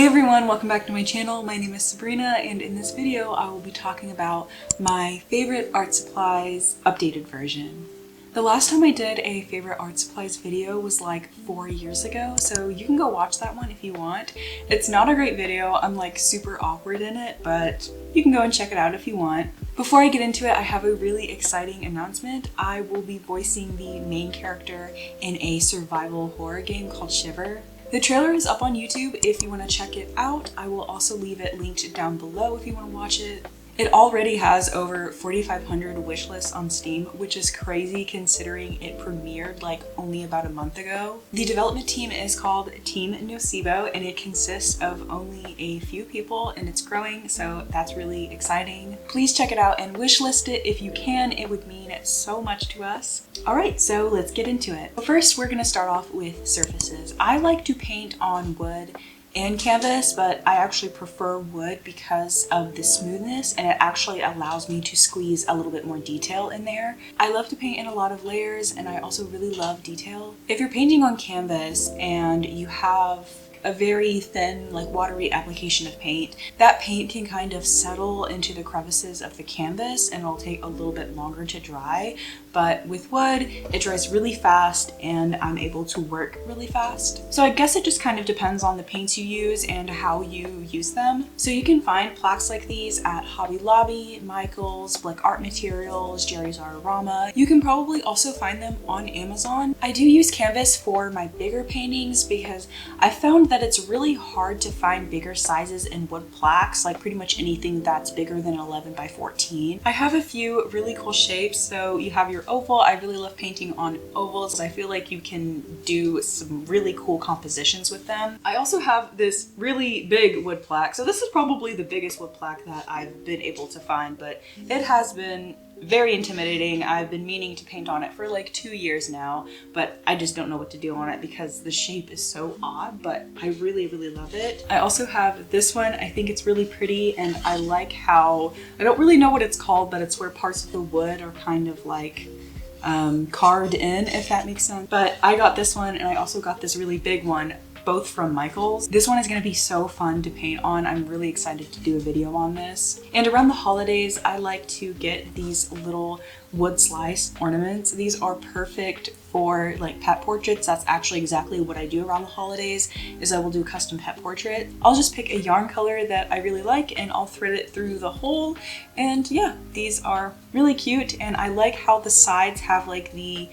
everyone, welcome back to my channel. My name is Sabrina, and in this video I will be talking about my favorite art supplies updated version. The last time I did a favorite art supplies video was like 4 years ago, so you can go watch that one if you want. It's not a great video, I'm like super awkward in it, but you can go and check it out if you want. Before I get into it, I have a really exciting announcement. I will be voicing the main character in a survival horror game called Shiver. The trailer is up on YouTube if you want to check it out. I will also leave it linked down below if you want to watch it. It already has over 4,500 wishlists on Steam, which is crazy considering it premiered like only about a month ago. The development team is called Team Nocebo, and it consists of only a few people, and it's growing, so that's really exciting. Please check it out and wishlist it if you can. It would mean so much to us. Alright, so let's get into it. First, we're going to start off with surfaces. I like to paint on wood and canvas, but I actually prefer wood because of the smoothness, and it actually allows me to squeeze a little bit more detail in there. I love to paint in a lot of layers, and I also really love detail. If you're painting on canvas and you have a very thin, like watery application of paint, that paint can kind of settle into the crevices of the canvas and it'll take a little bit longer to dry. But with wood, it dries really fast and I'm able to work really fast. So I guess it just kind of depends on the paints you use and how you use them. So you can find plaques like these at Hobby Lobby, Michael's, Blick Art Materials, Jerry's Artorama. You can probably also find them on Amazon. I do use canvas for my bigger paintings because I found that it's really hard to find bigger sizes in wood plaques, like pretty much anything that's bigger than 11 by 14. I have a few really cool shapes. So you have your oval. I really love painting on ovals. I feel like you can do some really cool compositions with them. I also have this really big wood plaque. So this is probably the biggest wood plaque that I've been able to find, but it has been very intimidating. I've been meaning to paint on it for like 2 years now, but I just don't know what to do on it because the shape is so odd, but I really love it. I also have this one. I think it's really pretty, and I like how, I don't really know what it's called, but it's where parts of the wood are kind of like carved in, if that makes sense. But I got this one, and I also got this really big one, both from Michael's. This one is going to be so fun to paint on. I'm really excited to do a video on this. And around the holidays, I like to get these little wood slice ornaments. These are perfect for like pet portraits. That's actually exactly what I do around the holidays, is I will do a custom pet portrait. I'll just pick a yarn color that I really like and I'll thread it through the hole. And yeah, these are really cute, and I like how the sides have like the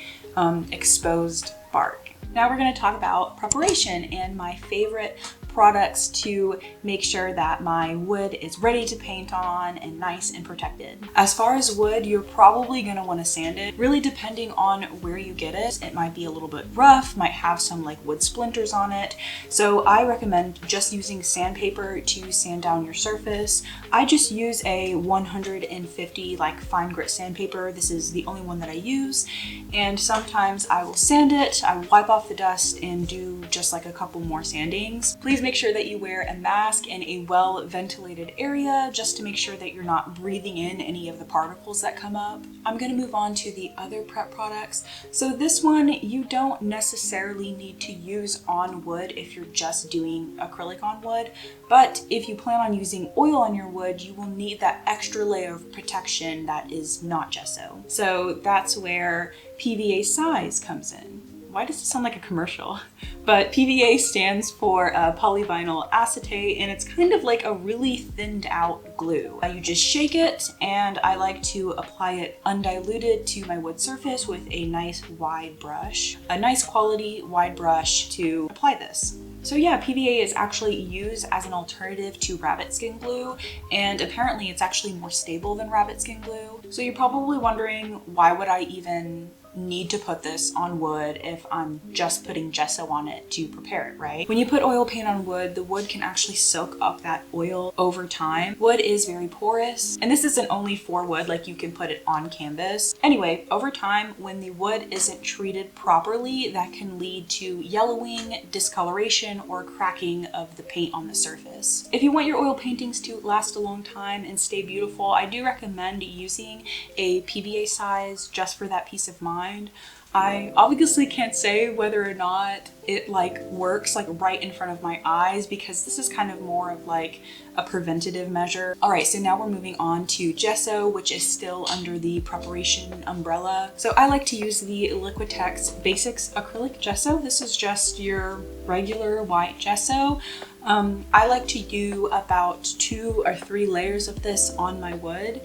exposed bark. Now we're going to talk about preparation and my favorite products to make sure that my wood is ready to paint on and nice and protected. As far as wood, you're probably going to want to sand it, really depending on where you get it. It might be a little bit rough, might have some like wood splinters on it. So I recommend just using sandpaper to sand down your surface. I just use a 150 like fine grit sandpaper. This is the only one that I use. And sometimes I will sand it, I will wipe off the dust and do just like a couple more sandings. Please make sure that you wear a mask in a well-ventilated area just to make sure that you're not breathing in any of the particles that come up. I'm going to move on to the other prep products. So this one you don't necessarily need to use on wood if you're just doing acrylic on wood, but if you plan on using oil on your wood, you will need that extra layer of protection that is not gesso. So that's where PVA size comes in. Why does it sound like a commercial? But PVA stands for polyvinyl acetate, and it's kind of like a really thinned out glue. You just shake it, and I like to apply it undiluted to my wood surface with a nice wide brush. A nice quality wide brush to apply this. So yeah, PVA is actually used as an alternative to rabbit skin glue, and apparently it's actually more stable than rabbit skin glue. So you're probably wondering, why would I even need to put this on wood if I'm just putting gesso on it to prepare it, right? When you put oil paint on wood, the wood can actually soak up that oil over time. Wood is very porous, and this isn't only for wood, like you can put it on canvas. Anyway, over time, when the wood isn't treated properly, that can lead to yellowing, discoloration, or cracking of the paint on the surface. If you want your oil paintings to last a long time and stay beautiful, I do recommend using a PVA size just for that peace of mind. mind. I obviously can't say whether or not it like works like right in front of my eyes, because this is kind of more of like a preventative measure. All right, so now we're moving on to gesso, which is still under the preparation umbrella. So I like to use the Liquitex Basics acrylic gesso. This is just your regular white gesso. I like to do about 2 or 3 layers of this on my wood.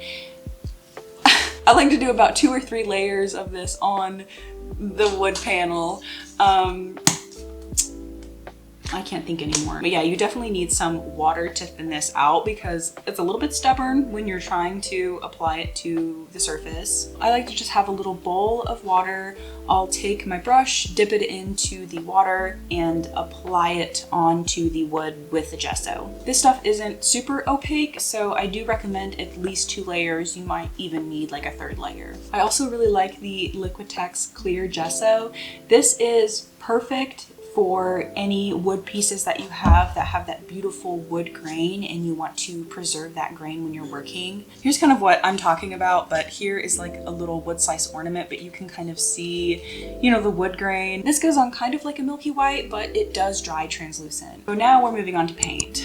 I like to do about 2 or 3 layers of this on the wood panel. I can't think anymore. But yeah, you definitely need some water to thin this out because it's a little bit stubborn when you're trying to apply it to the surface. I like to just have a little bowl of water. I'll take my brush, dip it into the water, and apply it onto the wood with the gesso. This stuff isn't super opaque, so I do recommend at least 2 layers. You might even need like a 3rd layer. I also really like the Liquitex clear gesso. This is perfect for any wood pieces that you have that beautiful wood grain and you want to preserve that grain when you're working. Here's kind of what I'm talking about, but here is like a little wood slice ornament, but you can kind of see, you know, the wood grain. This goes on kind of like a milky white, but it does dry translucent. So now we're moving on to paint.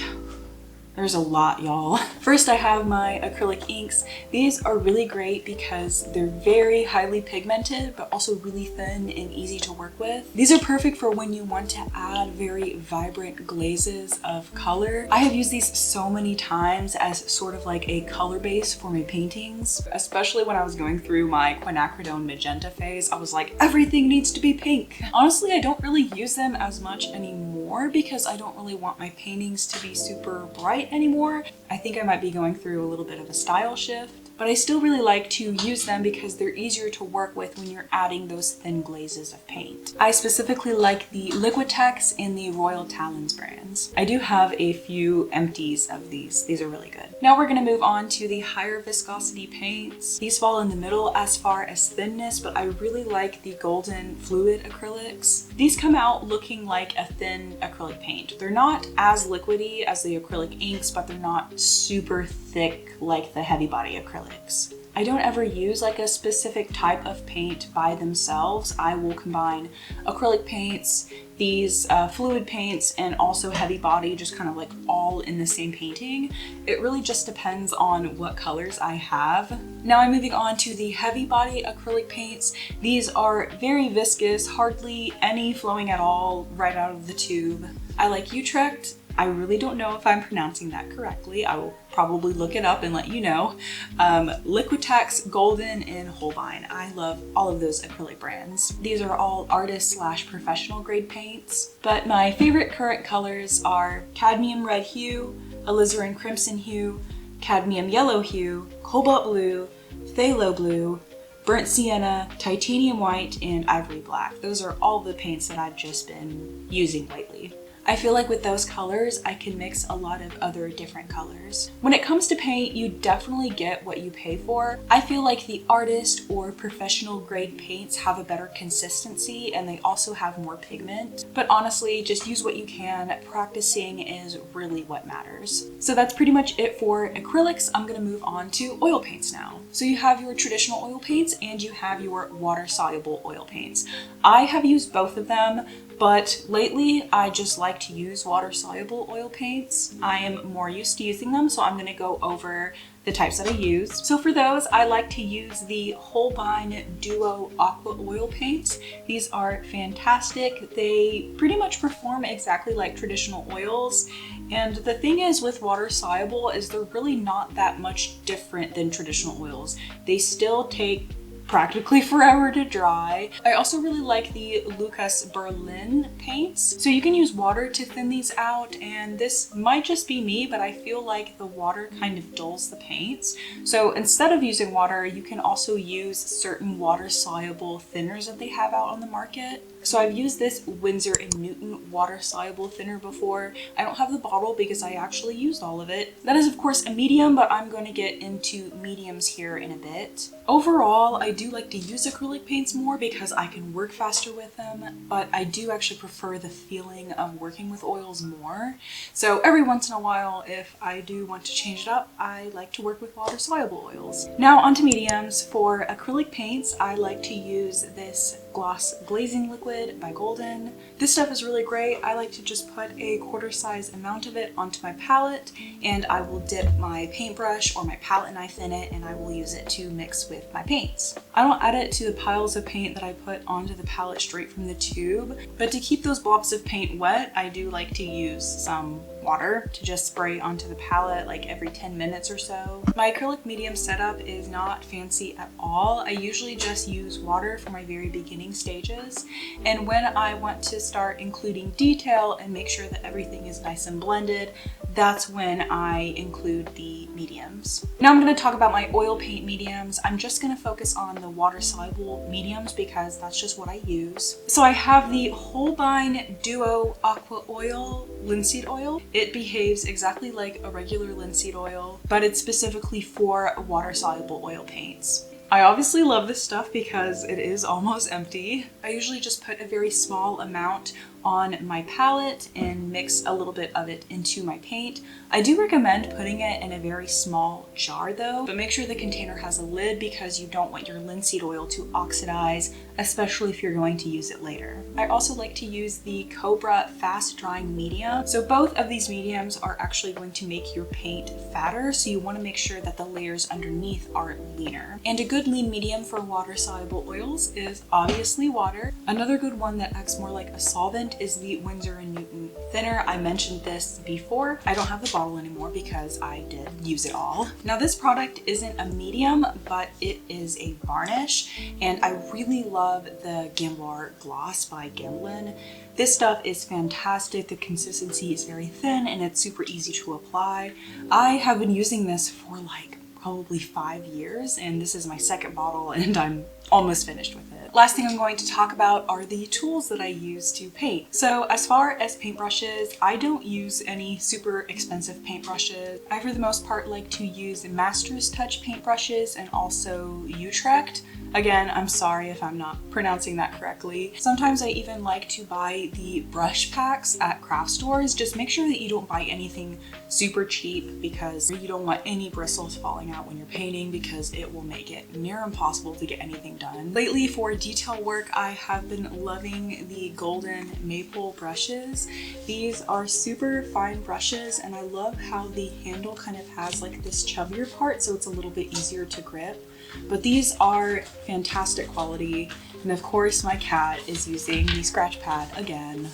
There's a lot, y'all. First, I have my acrylic inks. These are really great because they're very highly pigmented, but also really thin and easy to work with. These are perfect for when you want to add very vibrant glazes of color. I have used these so many times as sort of like a color base for my paintings, especially when I was going through my quinacridone magenta phase. I was like, everything needs to be pink. Honestly, I don't really use them as much anymore because I don't really want my paintings to be super bright anymore. I think I might be going through a little bit of a style shift, but I still really like to use them because they're easier to work with when you're adding those thin glazes of paint. I specifically like the Liquitex and the Royal Talons brands. I do have a few empties of these. These are really good. Now we're going to move on to the higher viscosity paints. These fall in the middle as far as thinness, but I really like the golden fluid acrylics. These come out looking like a thin acrylic paint. They're not as liquidy as the acrylic inks, but they're not super thick like the heavy body acrylics. I don't ever use like a specific type of paint by themselves. I will combine acrylic paints, these fluid paints, and also heavy body, just kind of like all in the same painting. It really just depends on what colors I have. Now I'm moving on to the heavy body acrylic paints. These are very viscous, hardly any flowing at all right out of the tube. I like Utrecht. I really don't know if I'm pronouncing that correctly. I will probably look it up and let you know. Liquitex, Golden, and Holbein. I love all of those acrylic brands. These are all artist/professional grade paints, but my favorite current colors are cadmium red hue, alizarin crimson hue, cadmium yellow hue, cobalt blue, phthalo blue, burnt sienna, titanium white, and ivory black. Those are all the paints that I've just been using lately. I feel like with those colors, I can mix a lot of other different colors. When it comes to paint, you definitely get what you pay for. I feel like the artist or professional grade paints have a better consistency and they also have more pigment. But honestly, just use what you can. Practicing is really what matters. So that's pretty much it for acrylics. I'm gonna move on to oil paints now. So you have your traditional oil paints and you have your water-soluble oil paints. I have used both of them, but lately I just like to use water-soluble oil paints. I am more used to using them, so I'm going to go over the types that I use. So for those, I like to use the Holbein Duo Aqua Oil Paints. These are fantastic. They pretty much perform exactly like traditional oils. And the thing is with water-soluble is they're really not that much different than traditional oils. They still take practically forever to dry. I also really like the Lucas Berlin paints. So you can use water to thin these out, and this might just be me, but I feel like the water kind of dulls the paints. So instead of using water, you can also use certain water-soluble thinners that they have out on the market. So I've used this Winsor & Newton water soluble thinner before. I don't have the bottle because I actually used all of it. That is of course a medium, but I'm going to get into mediums here in a bit. Overall, I do like to use acrylic paints more because I can work faster with them, but I do actually prefer the feeling of working with oils more. So every once in a while, if I do want to change it up, I like to work with water soluble oils. Now onto mediums. For acrylic paints, I like to use this gloss glazing liquid by Golden. This stuff is really great. I like to just put a quarter size amount of it onto my palette, and I will dip my paintbrush or my palette knife in it, and I will use it to mix with my paints. I don't add it to the piles of paint that I put onto the palette straight from the tube, but to keep those blobs of paint wet, I do like to use some water to just spray onto the palette like every 10 minutes or so. My acrylic medium setup is not fancy at all. I usually just use water for my very beginning stages, and when I want to start including detail and make sure that everything is nice and blended, that's when I include the mediums. Now I'm going to talk about my oil paint mediums. I'm just going to focus on the water soluble mediums because that's just what I use. So I have the Holbein Duo Aqua Oil linseed oil. It behaves exactly like a regular linseed oil, but it's specifically for water soluble oil paints. I obviously love this stuff because it is almost empty. I usually just put a very small amount on my palette and mix a little bit of it into my paint. I do recommend putting it in a very small jar though, but make sure the container has a lid because you don't want your linseed oil to oxidize, especially if you're going to use it later. I also like to use the Cobra Fast Drying Medium. So both of these mediums are actually going to make your paint fatter, so you want to make sure that the layers underneath are leaner. And a good lean medium for water soluble oils is obviously water. Another good one that acts more like a solvent is the Winsor & Newton thinner. I mentioned this before. I don't have the bottle anymore because I did use it all. Now this product isn't a medium, but it is a varnish, and I really love the Gambler Gloss by Gamblin. This stuff is fantastic. The consistency is very thin and it's super easy to apply. I have been using this for like probably 5 years, and this is my second bottle and I'm almost finished with it. Last thing I'm going to talk about are the tools that I use to paint. So as far as paintbrushes, I don't use any super expensive paintbrushes. I for the most part like to use Master's Touch paintbrushes and also Utrecht. Again, I'm sorry if I'm not pronouncing that correctly. Sometimes I even like to buy the brush packs at craft stores. Just make sure that you don't buy anything super cheap because you don't want any bristles falling out when you're painting because it will make it near impossible to get anything done. Lately for detail work, I have been loving the Golden Maple brushes. These are super fine brushes and I love how the handle kind of has like this chubbier part so it's a little bit easier to grip. But these are fantastic quality, and of course my cat is using the scratch pad again.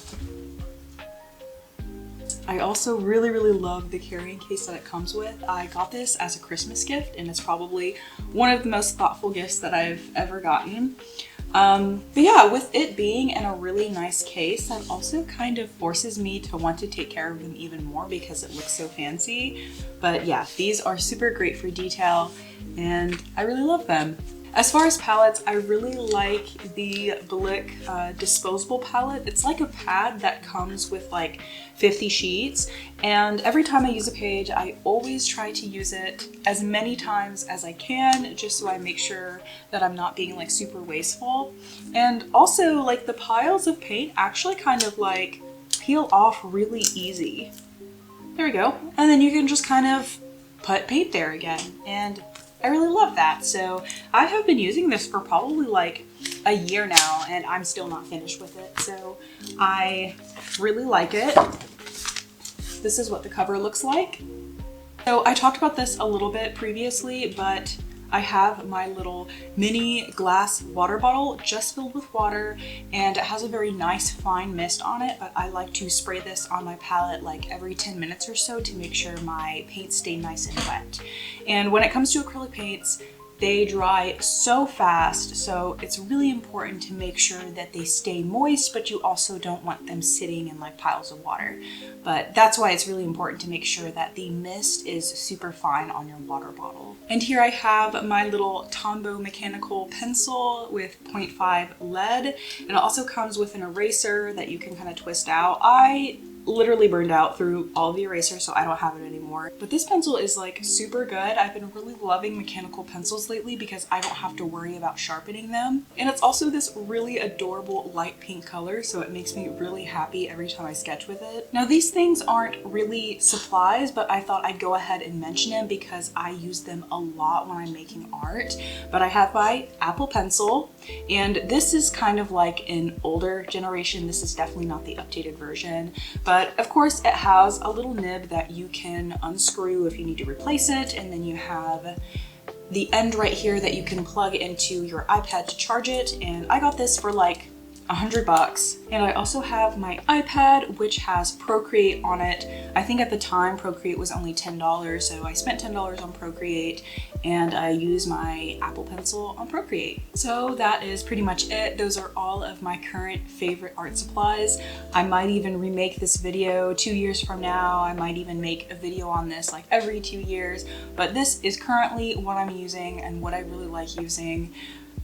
I also really love the carrying case that it comes with. I got this as a Christmas gift and it's probably one of the most thoughtful gifts that I've ever gotten. But yeah, with it being in a really nice case, that also kind of forces me to want to take care of them even more because it looks so fancy. But yeah, these are super great for detail and I really love them. As far as palettes, I really like the Blick disposable palette. It's like a pad that comes with like 50 sheets, and every time I use a page, I always try to use it as many times as I can, just so I make sure that I'm not being like super wasteful. And also, like, the piles of paint actually kind of like peel off really easy. There we go. And then you can just kind of put paint there again, and I really love that. So I have been using this for probably like a year now and I'm still not finished with it. So I really like it. This is what the cover looks like. So I talked about this a little bit previously, but I have my little mini glass water bottle just filled with water, and it has a very nice fine mist on it, but I like to spray this on my palette like every 10 minutes or so to make sure my paints stay nice and wet. And when it comes to acrylic paints, They dry so fast, so it's really important to make sure that they stay moist, but you also don't want them sitting in like piles of water. But that's why it's really important to make sure that the mist is super fine on your water bottle. And here I have my little Tombow mechanical pencil with 0.5 lead. It also comes with an eraser that you can kind of twist out. I literally burned out through all the erasers, so I don't have it anymore. But this pencil is like super good. I've been really loving mechanical pencils lately because I don't have to worry about sharpening them. And it's also this really adorable light pink color, so it makes me really happy every time I sketch with it. Now these things aren't really supplies, but I thought I'd go ahead and mention them because I use them a lot when I'm making art. But I have my Apple Pencil, and this is kind of like an older generation. This is definitely not the updated version. But of course it has a little nib that you can unscrew if you need to replace it, and then you have the end right here that you can plug into your iPad to charge it, and I got this for like $100. And I also have my iPad, which has Procreate on it. I think at the time Procreate was only $10, so I spent $10 on Procreate, and I use my Apple Pencil on Procreate. So that is pretty much it. Those are all of my current favorite art supplies. I might even remake this video 2 years from now. I might even make a video on this like every 2 years, but this is currently what I'm using and what I really like using.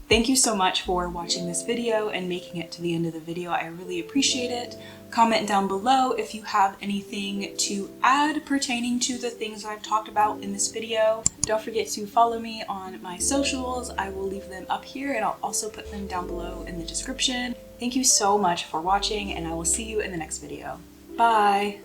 Thank you so much for watching this video and making it to the end of the video. I really appreciate it. Comment down below if you have anything to add pertaining to the things I've talked about in this video. Don't forget to follow me on my socials. I will leave them up here, and I'll also put them down below in the description. Thank you so much for watching, and I will see you in the next video. Bye!